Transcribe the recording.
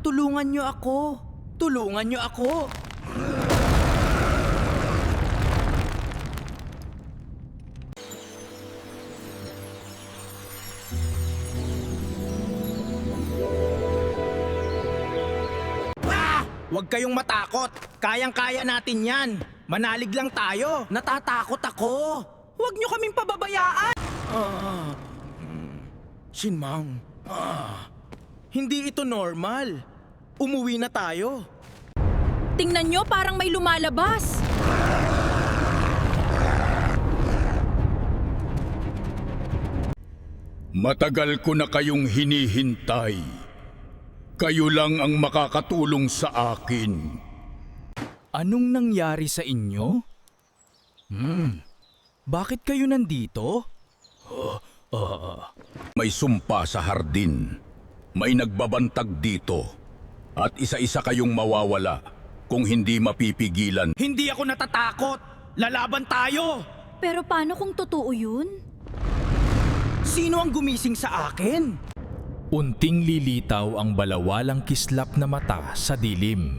Tulungan niyo ako. Tulungan niyo ako. Huwag kayong matakot. Kayang-kaya natin yan. Manalig lang tayo. Natatakot ako. Huwag niyo kaming pababayaan. Shinmang. Hindi ito normal. Umuwi na tayo. Tingnan nyo, parang may lumalabas. Matagal ko na kayong hinihintay. Kayo lang ang makakatulong sa akin. Anong nangyari sa inyo? Bakit kayo nandito? May sumpa sa hardin. May nagbabantag dito. At isa-isa kayong mawawala kung hindi mapipigilan. Hindi ako natatakot. Lalaban tayo. Pero paano kung totoo yun? Sino ang gumising sa akin? Unting lilitaw ang balawalang kislap na mata sa dilim.